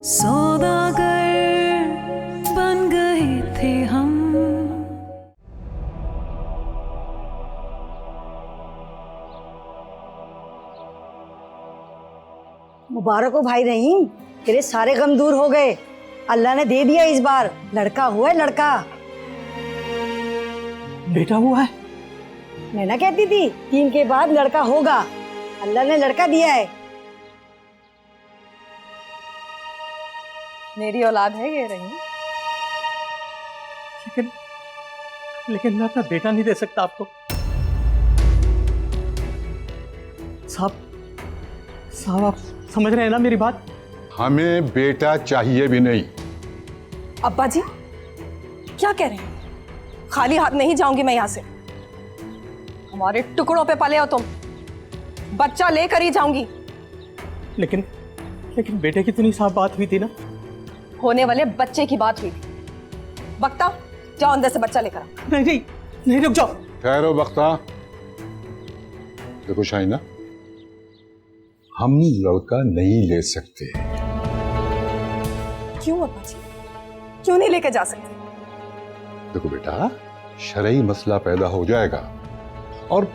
सौदागर बन गए थे हम। मुबारक हो भाई रहीम, तेरे सारे गम दूर हो गए। अल्लाह ने दे दिया, इस बार लड़का हुआ है, लड़का। बेटा हुआ है? मैं ना कहती थी 3 के बाद लड़का होगा। अल्लाह ने लड़का दिया है। मेरी औलाद है ये रहीम। लेकिन मैं अपना बेटा नहीं दे सकता आपको। साहब आप समझ रहे हैं ना मेरी बात? हमें बेटा चाहिए भी नहीं। अब्बा जी क्या कह रहे हैं? खाली हाथ नहीं जाऊंगी मैं यहाँ से। हमारे टुकड़ों पे पले हो तुम, बच्चा लेकर ही जाऊंगी। लेकिन बेटे की तो नहीं साहब बात हुई थी ना? होने वाले बच्चे की बात हुई थी। बख्ता जाओ अंदर से बच्चा लेकर आओ। नहीं रुक जाओ। ठहरो बख्ता। देखो शाइना, हम लड़का नहीं ले सकते। क्यों अब्बा जी, क्यों नहीं लेकर जा सकते? देखो बेटा, शरई मसला पैदा हो जाएगा और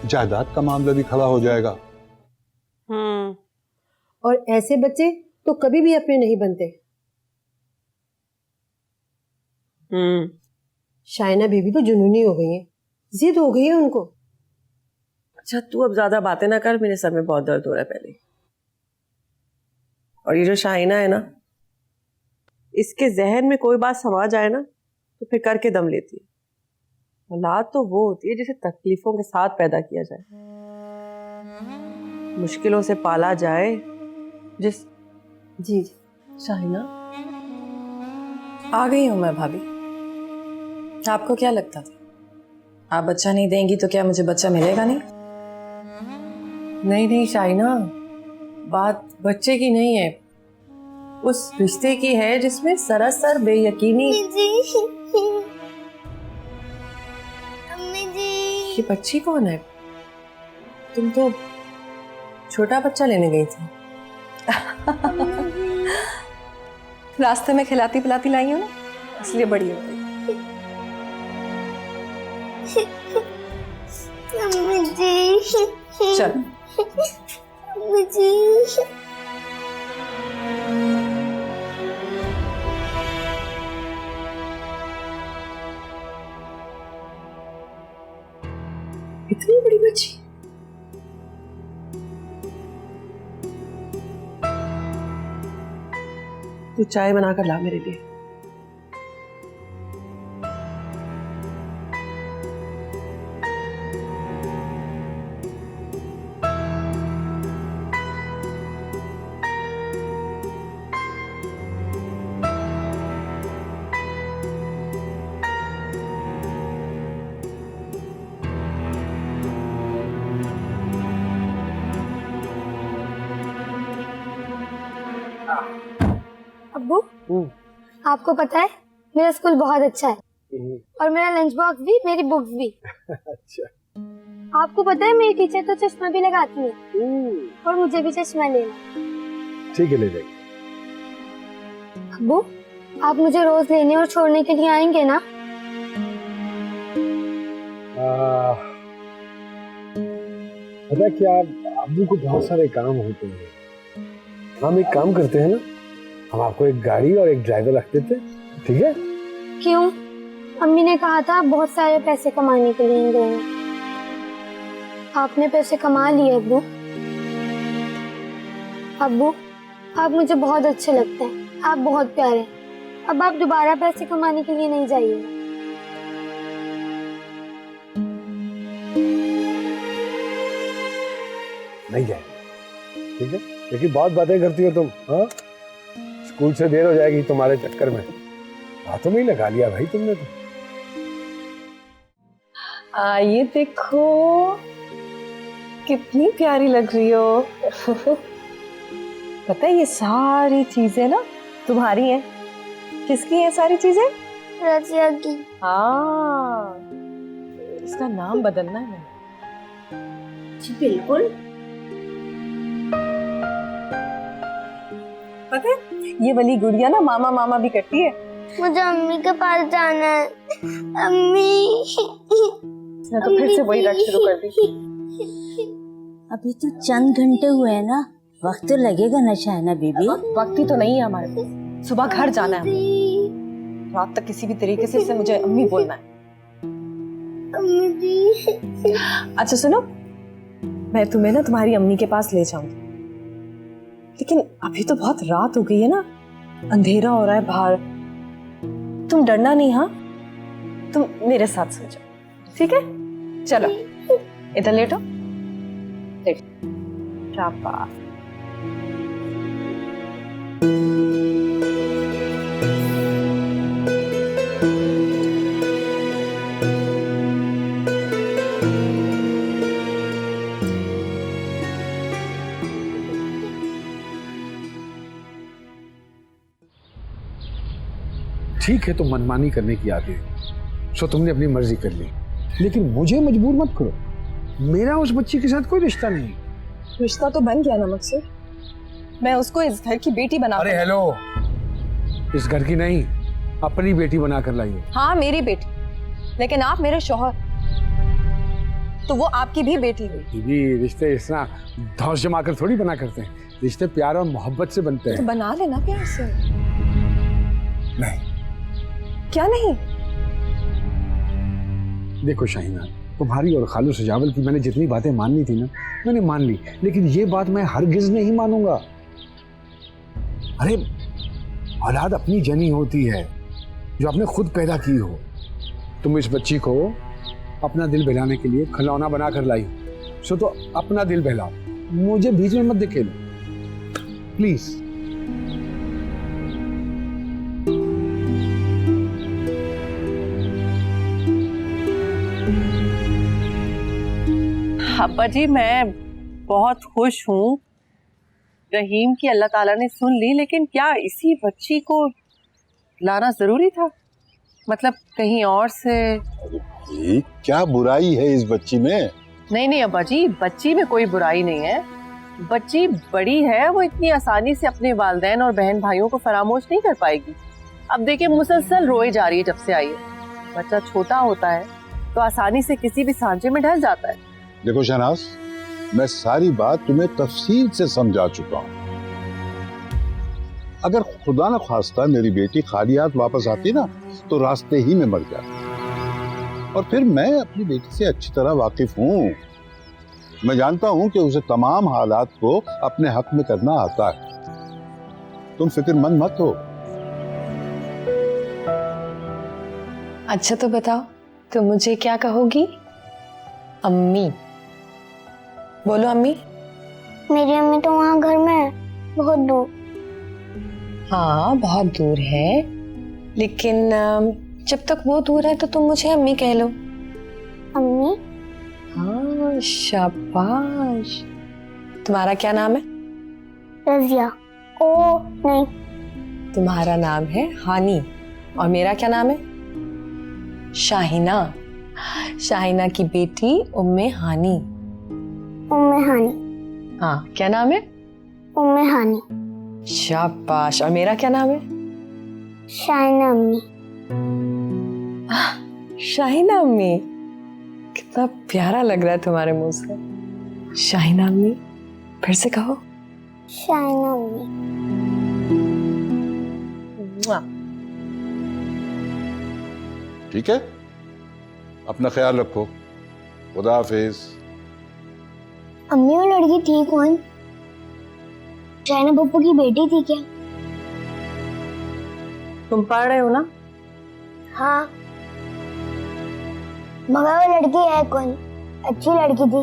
जायदाद का मामला भी खड़ा हो जाएगा। और ऐसे बच्चे तो कभी भी अपने नहीं बनते। शाइना बीबी तो जुनूनी हो गई है, जिद हो गई है उनको। अच्छा तू अब ज्यादा बातें ना कर, मेरे सर में बहुत दर्द हो रहा है पहले। और ये जो शाइना है ना, इसके जहन में कोई बात समा जाए ना तो फिर करके दम लेती है। औलाद तो वो होती है जिसे तकलीफों के साथ पैदा किया जाए, मुश्किलों से पाला जाए। जिस जी शाहिना आ गई हूं मैं भाभी। आपको क्या लगता था आप बच्चा नहीं देंगी तो क्या मुझे बच्चा मिलेगा नहीं? नहीं शाइना, बात बच्चे की नहीं है, उस रिश्ते की है जिसमें सरासर बेयकीनी। ये बच्ची कौन है? तुम तो छोटा बच्चा लेने गई थी। रास्ते में खिलाती पिलाती लाई हूं ना, इसलिए बड़ी हो गई। चल इतनी बड़ी बच्ची। तू चाय बनाकर ला मेरे लिए। अब्बू, आपको पता है मेरा स्कूल बहुत अच्छा है और मेरा लंच बॉक्स भी, मेरी बुक्स भी। अच्छा। आपको पता है मेरी टीचर तो चश्मा भी लगाती है और मुझे भी चश्मा लेना। ठीक है, ले जाएंगे। अब्बू, आप मुझे रोज लेने और छोड़ने के लिए आएंगे ना? पता क्या, अब्बू को बहुत सारे काम होते हैं। हम एक काम करते हैं ना, हम आपको एक गाड़ी और एक ड्राइवर रख देते, ठीक है? क्यों? अम्मी ने कहा था बहुत सारे पैसे कमाने के लिए गए। आपने पैसे कमा लिए अब्बू। अब्बू, आप मुझे बहुत अच्छे लगते हैं, आप बहुत प्यारे हैं। अब आप दोबारा पैसे कमाने के लिए नहीं जाइए। नहीं जाए, ठीक है? लेकिन बहुत बातें करती हो तुम। हाँ, स्कूल से देर हो जाएगी तुम्हारे चक्कर में। बातों में ही लगा लिया भाई तुमने तो। ये देखो कितनी प्यारी लग रही हो। पता है ये सारी चीजें ना तुम्हारी हैं। किसकी है सारी चीजें? रजिया की। हाँ, इसका नाम बदलना है। जी बिल्कुल। पता है ये वाली गुड़िया ना मामा मामा भी करती है। मुझे अम्मी के पास जाना है। अम्मी। इसने तो फिर से वही रट शुरू कर दी। अभी तो चंद घंटे हुए हैं ना, वक्त तो लगेगा ना शाहना बीबी। वक्त ही तो नहीं है हमारे पास, सुबह घर जाना है हमें। रात तक किसी भी तरीके से मुझे अम्मी बोलना है। अम्मी जी। अच्छा सुनो, मैं तुम्हें ना तुम्हारी अम्मी के पास ले जाऊंगी, लेकिन अभी तो बहुत रात हो गई है ना, अंधेरा हो रहा है बाहर। तुम डरना नहीं, हाँ? तुम मेरे साथ सो जाओ, ठीक है? चलो इधर लेटो। शाबाश। ठीक है, तो मनमानी करने की आदत है, सो तुमने अपनी मर्जी कर ली, लेकिन मुझे मजबूर मत करो। मेरा उस बच्ची के साथ कोई रिश्ता नहीं। रिश्ता तो बन गया ना मुझसे, मैं उसको इस घर की बेटी बना। अरे हेलो, इस घर की नहीं, अपनी बेटी बना कर लाइए। हाँ मेरी बेटी, लेकिन आप मेरे शौहर, तो वो आपकी भी बेटी हुई। दीदी, रिश्ते इस तरह धौंस जमा कर थोड़ी बना करते हैं, रिश्ते प्यार और मोहब्बत से बनते हैं। तो बना लेना प्यार से। नहीं। क्या नहीं? देखो शाहीना, तुम्हारी और खालू सजावल की मैंने जितनी बातें माननी थी ना, मैंने मान ली, लेकिन ये बात मैं हरगिज नहीं मानूंगा। अरे औलाद अपनी जनी होती है जो आपने खुद पैदा की हो। तुम इस बच्ची को अपना दिल बहलाने के लिए खिलौना बना कर लाई, सो तो अपना दिल बहलाओ, मुझे बीच में मत धकेलो प्लीज। अब्बा जी, मैं बहुत खुश हूँ रहीम की अल्लाह ताला ने सुन ली, लेकिन क्या इसी बच्ची को लाना जरूरी था? मतलब कहीं और से? ये क्या बुराई है इस बच्ची में? नहीं अब्बा जी, बच्ची में कोई बुराई नहीं है। बच्ची बड़ी है, वो इतनी आसानी से अपने वालिदैन और बहन भाइयों को फरामोश नहीं कर पाएगी। अब देखिए, मुसलसल रोए जा रही है जब से आई है। बच्चा छोटा होता है तो आसानी से किसी भी सांचे में ढल जाता है। देखो शहनाज, मैं सारी बात तुम्हें तफसील से समझा चुका हूँ। अगर खुदा न खास्ता मेरी बेटी खाली हाथ वापस आती ना, तो रास्ते ही में मर जाती। और फिर मैं अपनी बेटी से अच्छी तरह वाकिफ हूँ। मैं जानता हूँ कि उसे तमाम हालात को अपने हक में करना आता है। तुम फिक्रमंद मत हो। अच्छा तो बताओ, तुम मुझे क्या कहोगी? अम्मी बोलो। अम्मी? मेरी अम्मी तो वहाँ घर में है, बहुत दूर। हाँ बहुत दूर है, लेकिन जब तक वो दूर है तो तुम मुझे अम्मी कह लो। अम्मी? हाँ शाबाश। तुम्हारा क्या नाम है? रजिया। ओ नहीं। तुम्हारा नाम है हानी, और मेरा क्या नाम है? शाहीना। शाहीना की बेटी उम्मे हानी। उम्मे हानी। हाँ, क्या नाम है? उम्मे हानी। शाबाश। और मेरा क्या नाम है? शाहीना अम्मी। शाहीना अम्मी, कितना प्यारा लग रहा है तुम्हारे मुंह से। शाहीना अम्मी, फिर से कहो। शाहीना अम्मी। ठीक है, अपना ख्याल रखो। खुदा हाफिज। अम्मी वो लड़की थी कौन? शाहीना पप्पू की बेटी थी क्या? तुम पढ़ रहे हो ना? हाँ, मगर वो लड़की है कौन? अच्छी लड़की थी।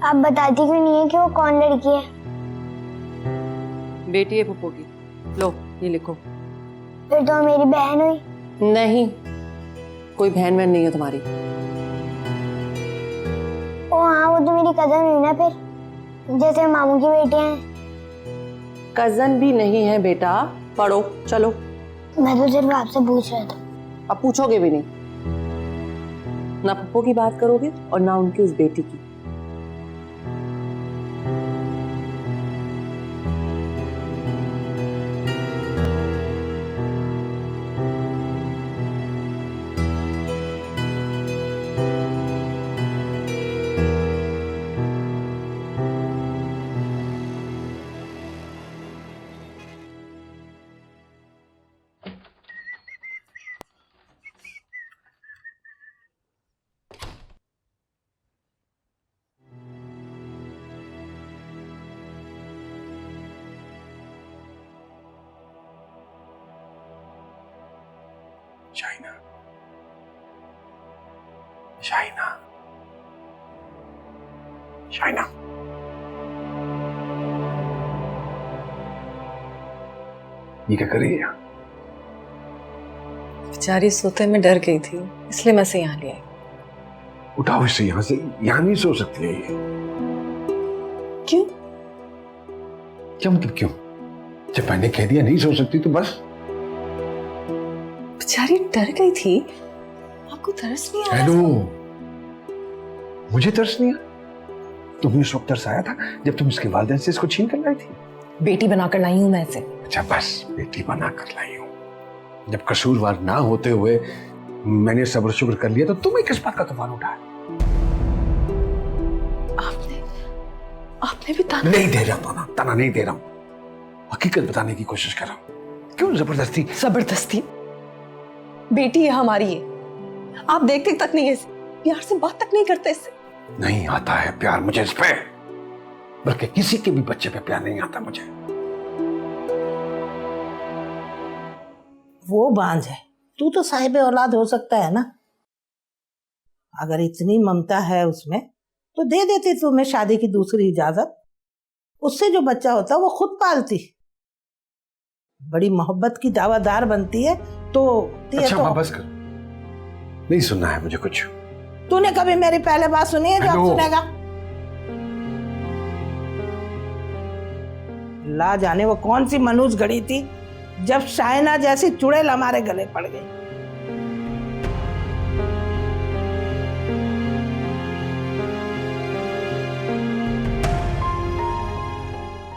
आप बताती क्यों नहीं है कि वो कौन लड़की है? बेटी है पप्पू की। लो ये लिखो। फिर तो मेरी बहन हुई। नहीं, कोई बहन बहन नहीं है तुम्हारी। ओ हाँ, वो तो मेरी कजन हुई ना फिर, जैसे मामू की बेटियां हैं। कजन भी नहीं है बेटा, पढ़ो चलो। मैं तो सिर्फ आपसे पूछ रहा था। अब पूछोगे भी नहीं, ना पप्पू की बात करोगे और ना उनकी उस बेटी की। शाइना, शाइना, शाइना। ये क्या कर रही है? बेचारी सोते में डर गई थी, इसलिए मैं से यहाँ ले आई। उठाओ इसे यहाँ से, यहाँ नहीं सो सकती है ये। क्यों? क्या मतलब क्यों? जब मैंने कह दिया नहीं सो सकती तो बस। बेचारी डर गई थी, आपको तरस नहीं आया? हेलो, मुझे तरस नहीं आया? तुम्हें उस वक्त तरस आया था जब तुम इसके वालिदैन से इसको छीन कर लाई थी? बेटी बनाकर लाई हूं मैं इसे। अच्छा बस, बेटी बना कर लाई हूं। जब कसूरवार ना होते हुए मैंने सब्र शुक्र कर लिया तो तुम्हें किस बात का तूफान उठाया? आपने भी ताना? नहीं दे रहा ताना, ताना नहीं दे रहा हूं, हकीकत बताने की कोशिश कर रहा हूं। क्यों जबरदस्ती? जबरदस्ती? बेटी है हमारी है, आप देखते तक नहीं है इसे, प्यार से बात तक नहीं करते इससे। नहीं आता है प्यार मुझे इस पे, बल्कि किसी के भी बच्चे पे प्यार नहीं आता मुझे। वो बांझ है, तू तो साहिब औलाद हो सकता है ना। अगर इतनी ममता है उसमें तो दे देती तुम्हें शादी की दूसरी इजाजत, उससे जो बच्चा होता वो खुद पालती। बड़ी मोहब्बत की दावादार बनती है तो अच्छा मां बस कर, नहीं सुनना है मुझे कुछ। तूने कभी मेरी पहले बात सुनी है जो अब सुनेगा? ला जाने वो कौन सी मनुष्य घड़ी थी जब शाइना जैसी चुड़ैल हमारे गले पड़ गई।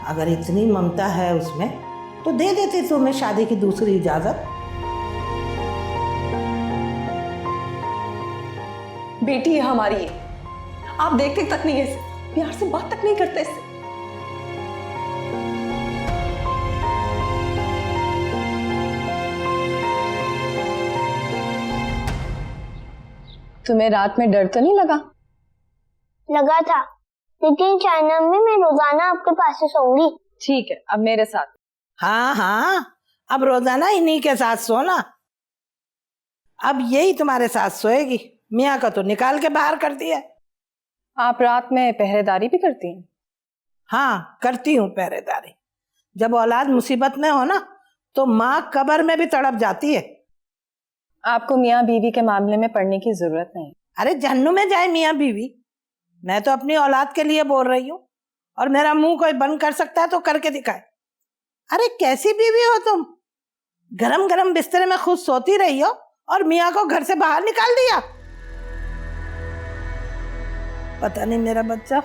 अगर इतनी ममता है उसमें तो दे देती तुम्हें शादी की दूसरी इजाजत। बेटी है हमारी है, आप देखते तक नहीं है इसे, प्यार से बात तक नहीं करते इससे। तुम्हें रात में डर तो नहीं लगा? लगा था, लेकिन चाइना में मैं रोजाना आपके पास ही सोऊंगी। ठीक है, अब मेरे साथ। हाँ हाँ, अब रोजाना इन्हीं के साथ सोना। अब यही तुम्हारे साथ सोएगी। मियाँ का तो निकाल के बाहर कर दिया। आप रात में पहरेदारी भी करती हैं? हाँ करती हूँ पहरेदारी। जब औलाद मुसीबत में हो ना तो माँ कब्र में भी तड़प जाती है। आपको मियाँ बीवी के मामले में पढ़ने की जरूरत नहीं। अरे जन्नू में जाए मियाँ बीवी, मैं तो अपनी औलाद के लिए बोल रही हूँ, और मेरा मुंह कोई बंद कर सकता है तो करके दिखाए। अरे कैसी बीवी हो तुम, गरम गरम बिस्तर में खुद सोती रही हो और मियाँ को घर से बाहर निकाल दिया। पता नहीं मेरा बच्चा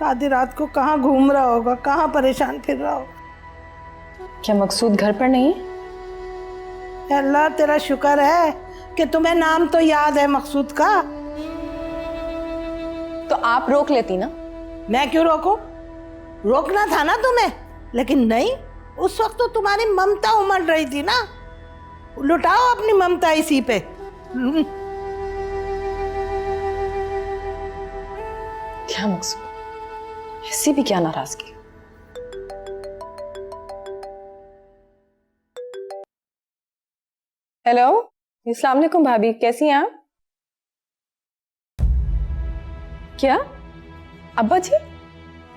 आधी रात को कहाँ घूम रहा होगा, कहाँ परेशान फिर रहा होगा। क्या मकसूद घर पर नहीं? अल्लाह तेरा शुक्र है कि तुम्हें नाम तो याद है मकसूद का। तो आप रोक लेती ना। मैं क्यों रोकूं? रोकना था ना तुम्हें, लेकिन नहीं, उस वक्त तो तुम्हारी ममता उमड़ रही थी ना। लुटाओ अपनी ममता इसी पे। क्या मकसूद, ऐसी भी क्या नाराजगी? हेलो, अस्सलाम वालेकुम भाभी, कैसी हैं आप? क्या अब्बा जी?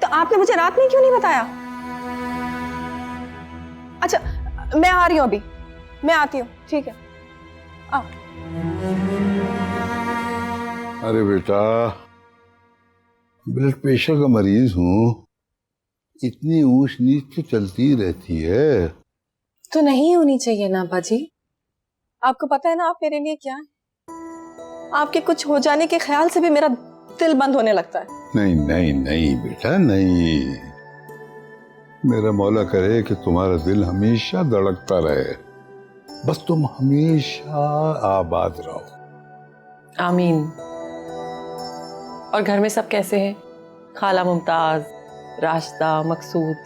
तो आपने मुझे रात में क्यों नहीं बताया? अच्छा मैं आ रही हूँ, अभी मैं आती हूँ। ठीक है, आओ। अरे बेटा, ब्लड प्रेशर का मरीज हूँ, इतनी ऊंच नीच तो चलती रहती है। तो नहीं होनी चाहिए ना अब्बा जी, आपको पता है ना आप मेरे लिए क्या है। आपके कुछ हो जाने के ख्याल से भी मेरा दिल बंद होने लगता है। नहीं नहीं नहीं बेटा नहीं, मेरा मौला करे कि तुम्हारा दिल हमेशा धड़कता रहे, बस तुम हमेशा आबाद रहो। आमीन। और घर में सब कैसे हैं? खाला मुमताज, राशिदा, मकसूद?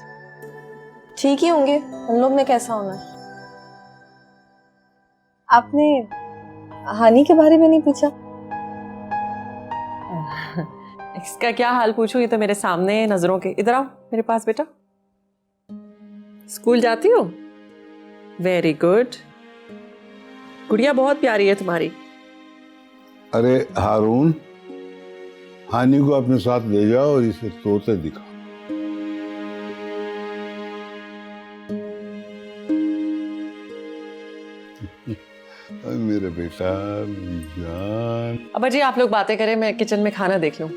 ठीक ही होंगे, उन लोग ने कैसा होना है। आपने हानि के बारे में नहीं पूछा? इसका क्या हाल पूछूं, ये तो मेरे सामने है नजरों के। इधर आओ मेरे पास बेटा। स्कूल जाती हो? Very good. गुड़िया बहुत प्यारी है तुम्हारी। अरे हारून, हानी को अपने साथ ले जाओ और इसे तोते दिखाओ। मेरा बेटा, मेरी जान। अब जी आप लोग बातें करें, मैं किचन में खाना देख लूं।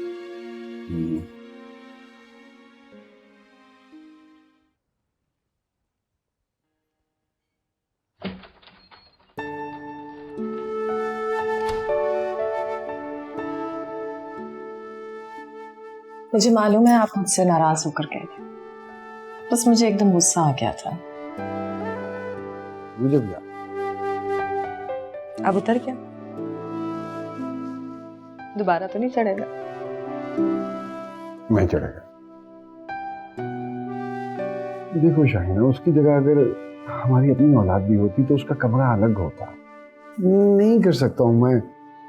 मुझे मालूम है आप मुझसे नाराज होकर गए थे, बस मुझे एकदम गुस्सा आ गया था। मुझे भी अब उतर क्या? दोबारा तो नहीं चढ़ेगा? मैं चढ़ेगा। देखो शाहिना, उसकी जगह अगर हमारी अपनी औलाद भी होती तो उसका कमरा अलग होता। नहीं कर सकता हूँ मैं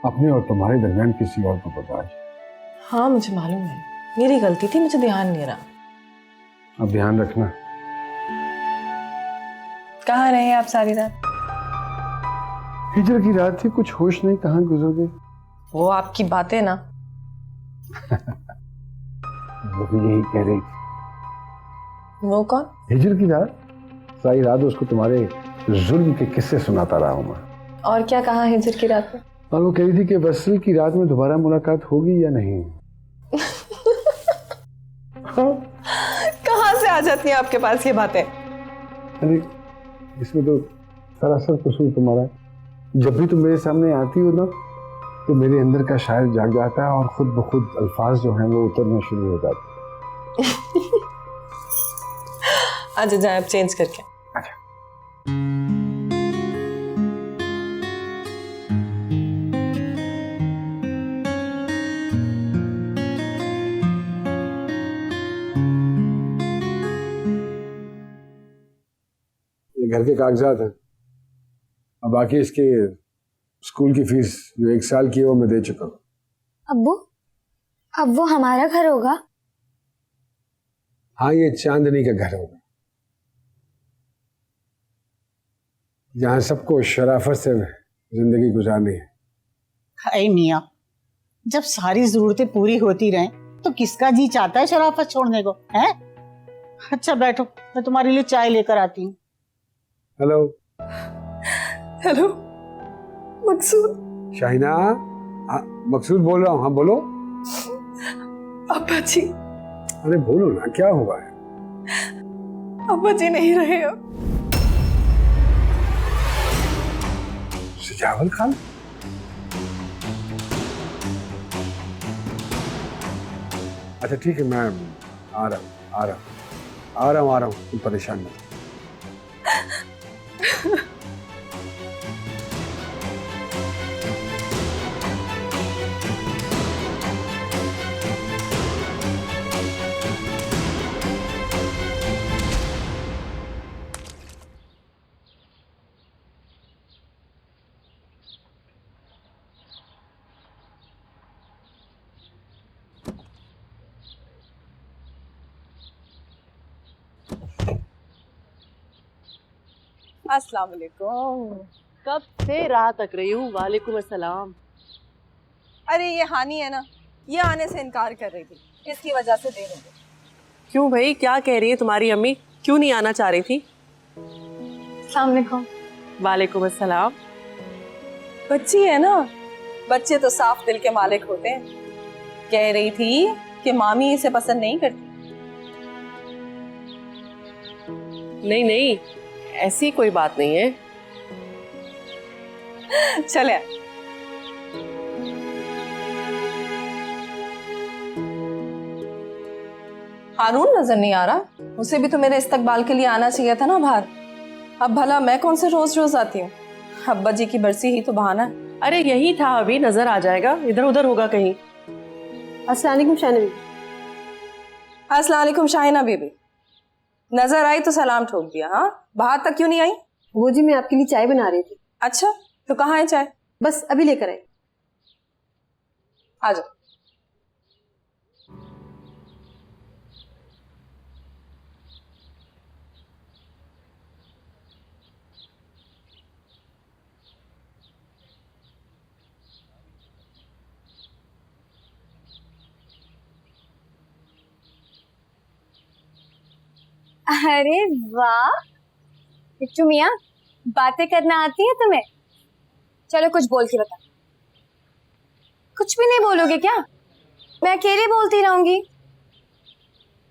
अपने और तुम्हारे दरमियान किसी और को बर्दाश्त। हाँ मुझे मालूम है, मेरी गलती थी, मुझे ध्यान नहीं रहा। अब ध्यान रखना। कहाँ रहे आप सारी रात? हिजर की रात थी, कुछ होश नहीं, कहाँ गुजर गए। वो आपकी बातें ना। वो भी यही कह रही थी। वो कौन? हिजर की रात, सारी रात उसको तुम्हारे जुल्म के किस्से सुनाता रहा हूँ मैं। और क्या कहा हिजर की रात में? और वो कह रही थी कि वसल की रात में दोबारा मुलाकात होगी या नहीं। कहाँ से आ जाती है आपके पास ये बातें? अरे इसमें तो सरासर कसूर तुम्हारा है। जब भी तुम मेरे सामने आती हो ना, तो मेरे अंदर का शायर जाग जाता है और खुद ब खुद अल्फाज जो हैं वो उतरना शुरू हो जाते हैं। अच्छा जाए अब चेंज करके। अच्छा। ये घर के कागजात हैं, अब बाकी इसके स्कूल की फीस जो 1 साल की है वो मैं दे चुका हूँ। अब्बू, अब वो हमारा घर होगा? हाँ, ये चांदनी का घर होगा, जहाँ सबको शराफत से जिंदगी गुजारनी है। हाय मियाँ, जब सारी जरूरतें पूरी होती रहें तो किसका जी चाहता है शराफत छोड़ने को, है? अच्छा बैठो, मैं तुम्हारे लिए चाय लेकर आती हूँ। हेलो। हेलो मकसूद। शाहिना, मकसूद बोल रहा हूँ। हाँ बोलो। अब्बा जी। अरे बोलो ना, क्या हुआ है? अब्बा जी नहीं रहे हो। चावल खान? अच्छा ठीक है, मैं आ रहा हूँ, तुम परेशान मत। अस्सलाम वालेकुम। कब से राह तक रही हूँ। वालेकुम अस्सलाम। अरे ये हानि है ना, ये आने से इनकार कर रही थी, इसकी वजह से देर हो गई। क्यों भाई, क्या कह रही है तुम्हारी अम्मी? क्यों नहीं आना चाह रही थी? अस्सलाम वालेकुम। वालेकुम अस्सलाम। बच्ची है ना, बच्चे तो साफ दिल के मालिक होते हैं। कह रही थी कि मामी इसे पसंद नहीं करती। नहीं नहीं, ऐसी कोई बात नहीं है। चले हारून नजर नहीं आ रहा, उसे भी तो मेरे इस्तकबाल के लिए आना चाहिए था ना बाहर। अब भला मैं कौन से रोज रोज आती हूँ? अब्बा जी की बरसी ही तो बहाना है। अरे यही था, अभी नजर आ जाएगा, इधर उधर होगा कहीं। अस्सलाम वालेकुम शाहिना बीबी। अस्सलाम वालेकुम शाहिना बीबी। नजर आई तो सलाम ठोक दिया। हाँ, बाहर तक क्यों नहीं आई? वो जी मैं आपके लिए चाय बना रही थी। अच्छा, तो कहाँ है चाय? बस अभी लेकर आई। आ जाओ। अरे वाह बिट्टू मियाँ, बातें करना आती है तुम्हें? चलो कुछ बोल के बता। कुछ भी नहीं बोलोगे क्या? मैं अकेले बोलती रहूंगी।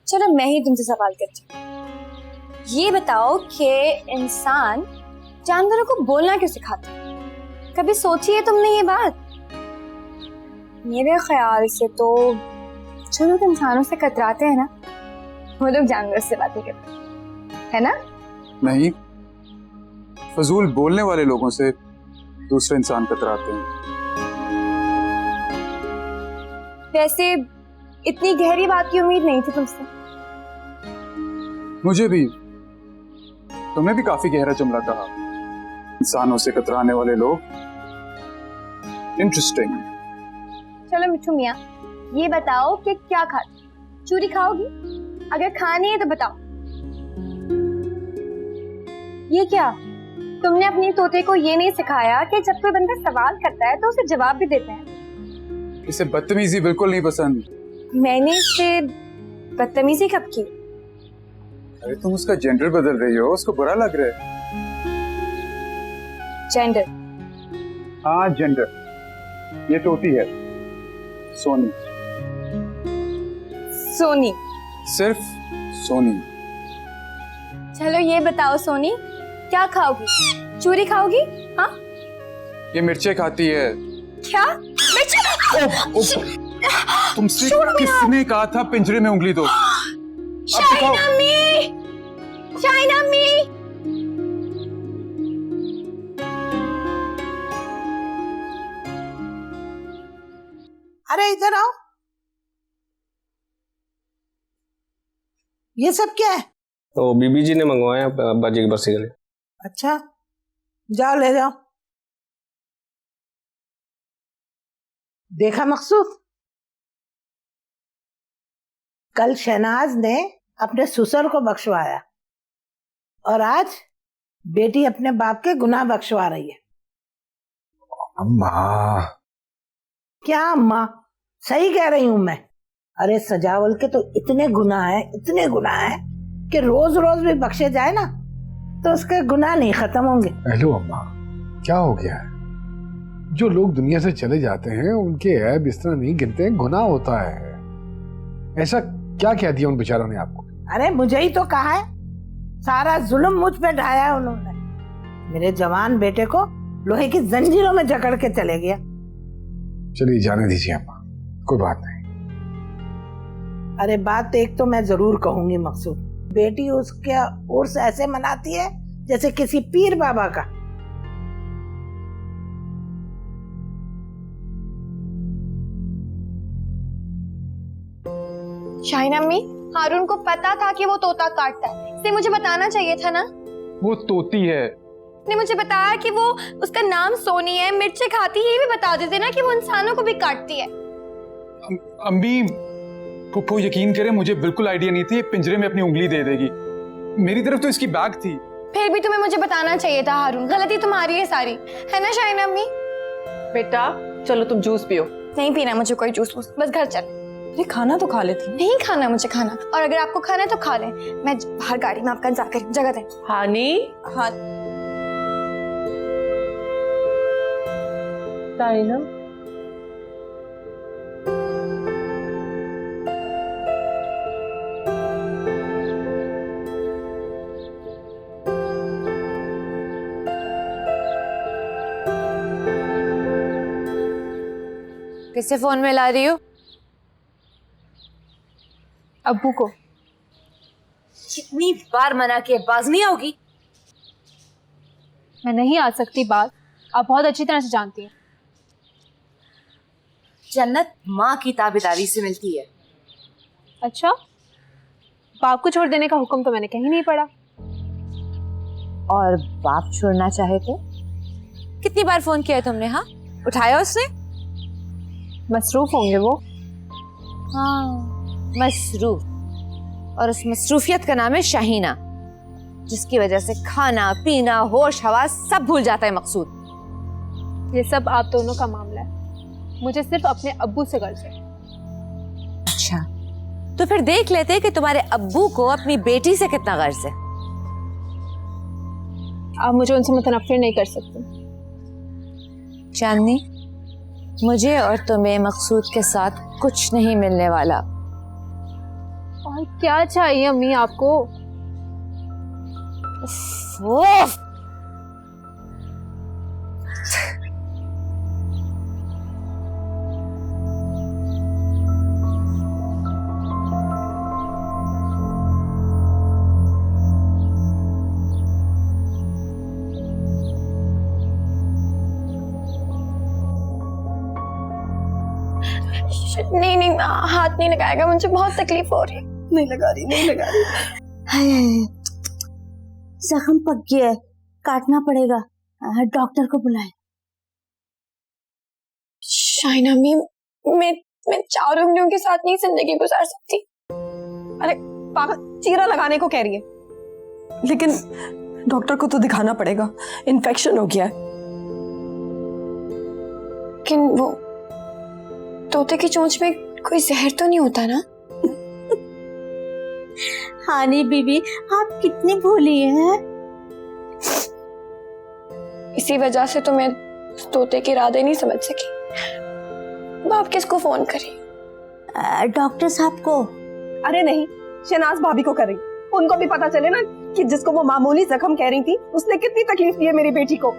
चलो मैं ही तुमसे सवाल करती हूँ। ये बताओ कि इंसान जानवरों को बोलना क्यों सिखाता है? कभी सोची है तुमने ये बात? मेरे ख्याल से तो जो लोग इंसानों से कतराते हैं ना, वो लोग जानवर से बातें करते हैं, है ना? नहीं, फजूल बोलने वाले लोगों से दूसरे इंसान कतराते हैं। वैसे इतनी गहरी बात की उम्मीद नहीं थी तुमसे। मुझे भी। तुमने भी काफी गहरा जुमला कहा, इंसानों से कतराने वाले लोग। इंटरेस्टिंग। चलो मिट्टू मियाँ, ये बताओ कि क्या खाती? चूरी खाओगी? अगर खानी है तो बताओ। ये क्या, तुमने अपनी तोते को ये नहीं सिखाया कि जब कोई बंदा सवाल करता है तो उसे जवाब भी देते हैं? इसे बदतमीजी बिल्कुल नहीं पसंद। मैंने इससे बदतमीजी कब की? अरे तुम उसका जेंडर बदल रही हो, उसको बुरा लग रहा है। जेंडर? हाँ जेंडर। ये तोती है सोनी। सोनी? सिर्फ सोनी। चलो ये बताओ सोनी, क्या खाओगी? चूरी खाओगी? हाँ? ये मिर्चे खाती है। क्या? मिर्ची? तुमसे किसने कहा था पिंजरे में उंगली दो? शाहीन अम्मी! शाहीन अम्मी! अरे इधर आओ। ये सब क्या है? तो बीबी जी ने मंगवाया अब्बा जी की बरसी के लिए। अच्छा, जाओ ले जाओ। देखा मकसूद, कल शहनाज ने अपने ससुर को बख्शवाया और आज बेटी अपने बाप के गुनाह बख्शवा रही है। अम्मा। क्या अम्मा? सही कह रही हूं मैं। अरे सजावल के तो इतने गुनाह है कि रोज रोज भी बख्शे जाए ना तो उसके गुनाह नहीं खत्म होंगे। हेलो अम्मा, क्या हो गया है? जो लोग दुनिया से चले जाते हैं उनके ऐब इस तरह नहीं गिनते हैं, गुनाह होता है। ऐसा क्या कह दिया उन बेचारों ने आपको? अरे मुझे ही तो कहा है, सारा जुल्म मुझ पे ढाया है उन्होंने। मेरे जवान बेटे को लोहे की जंजीरों में जकड़ के चले गया। चलिए जाने दीजिए अम्मा, कोई बात नहीं। अरे बात एक तो मैं जरूर कहूंगी मकसूद, बेटी उसके उर्स ऐसे मनाती है जैसे किसी पीर बाबा का। शाहीन अम्मी, हारून को पता था कि वो तोता काटता है, इसलिए मुझे बताना चाहिए था ना। वो तोती है। ने मुझे बताया कि वो उसका नाम सोनी है, मिर्चे खाती है, ये भी बता देते ना कि वो इंसानों को भी काटती है। अम्मी, फुप्पो यकीन करें मुझे बिल्कुल आइडिया नहीं थी पिंजरे में अपनी उंगली दे देगी। मेरी तरफ तो इसकी बैग थी। फिर भी तुम्हें मुझे बताना चाहिए था हारून, गलती तुम्हारी है सारी, है ना शाहीन अम्मी? बेटा चलो तुम जूस पियो। नहीं पीना मुझे कोई जूस, बस घर चल। अरे खाना तो खा लेती। नहीं खाना मुझे खाना, और अगर आपको खाना है तो खा लें, मैं बाहर गाड़ी में आपका इंतजार करूं, जगह दें। हानी। हाँ ताइना। किससे फोन में ला रही हो? अब्बू को। कितनी बार मना किया, बाज नहीं आओगी? मैं नहीं आ सकती बात, आप बहुत अच्छी तरह से जानती हैं। जन्नत माँ की ताबेदारी से मिलती है। अच्छा, बाप को छोड़ देने का हुक्म तो मैंने कहीं नहीं पढ़ा। और बाप छोड़ना चाहे तो? कितनी बार फोन किया है तुमने? हाँ, उठाया उसने? मसरूफ होंगे वो। हाँ मसरूफ, और उस मसरूफियत का नाम है शाहीना, जिसकी वजह से खाना पीना होश हवास सब भूल जाता है मकसूद। ये सब आप दोनों का मामला है, मुझे सिर्फ अपने अब्बू से गर्ज है। अच्छा, तो फिर देख लेते कि तुम्हारे अब्बू को अपनी बेटी से कितना गर्ज है। आप मुझे उनसे मुतनफिर नहीं कर सकते। चांदनी, मुझे और तुम्हें मकसूद के साथ कुछ नहीं मिलने वाला। और क्या चाहिए अम्मी आपको? उफ! नहीं नहीं, हाथ नहीं लगाएगा, मुझे बहुत तकलीफ हो रही है। नहीं लगा रही। हाय जख्म पक गया है, काटना पड़ेगा। डॉक्टर को बुलाएं। शाइना मी, मैं 4 उंगलियों के साथ नहीं जिंदगी गुजार सकती। अरे पागल, चीरा लगाने को कह रही है। लेकिन डॉक्टर को तो दिखाना पड़ेगा, इन्फेक्शन हो गया है। लेकिन वो तोते की चोंच में कोई जहर तो नहीं होता ना? हानी बीबी, आप कितनी भोली हैं। इसी वजह से तो मैं तोते के इरादे नहीं समझ सकी। अब आप किसको फोन करी? डॉक्टर साहब को। अरे नहीं, शहनाज भाभी को कर रही। उनको भी पता चले ना कि जिसको वो मामूली जख्म कह रही थी उसने कितनी तकलीफ दी है मेरी बेटी को।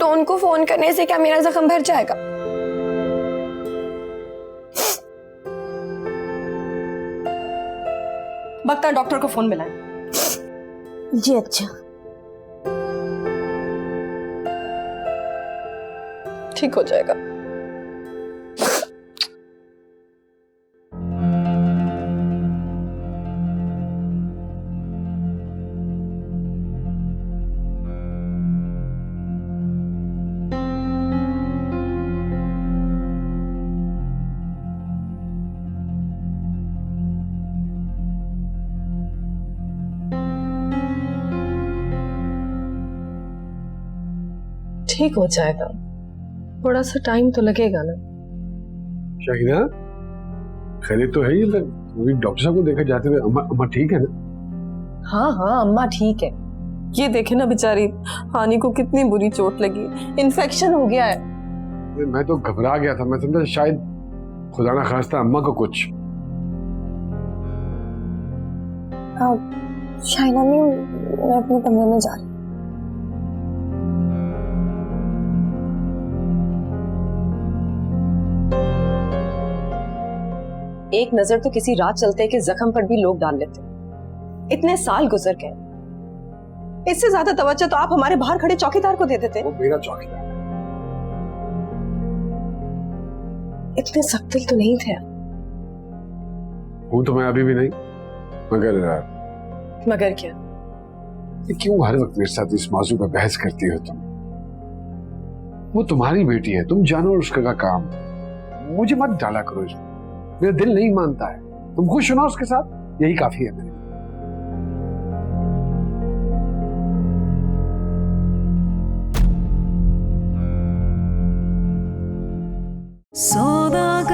तो उनको फोन करने से क्या मेरा जख्म भर जाएगा? बख्तर डॉक्टर को फोन मिलाएं। जी अच्छा। ठीक हो जाएगा। ठीक हो जाएगा, थोड़ा सा टाइम तो लगेगा ना। शाहिना, खैरियत तो है ही? डॉक्टर साहब को देखा जाते हुए। अम्मा ठीक है ना? हाँ हाँ, अम्मा ठीक है। ये देखे ना बेचारी हानि को कितनी बुरी चोट लगी, इन्फेक्शन हो गया है। मैं तो घबरा गया था, मैं समझा शायद खुदा ना खास्ता अम्मा को कुछ। शाइना मैं अपने कमरे में जा रही हूँ। एक नजर तो किसी रात चलते के जख्म पर भी लोग डाल लेते। इतने साल गुजर गए, इससे ज्यादा तवज्जो तो आप हमारे बाहर खड़े चौकीदार को दे देते। वो मेरा चौकीदार। इतने सख्त दिल तो नहीं थे। हूं तो मैं अभी भी नहीं, मगर क्या? क्यों हर वक्त मेरे साथ इस मौजू पर बहस करती हो तुम? वो तुम्हारी बेटी है, तुम जानो उसका का काम। मुझे मत डाला करो इसमें, मेरा दिल नहीं मानता है। तुम खुश हो ना उसके साथ, यही काफी है मेरे। सौदागर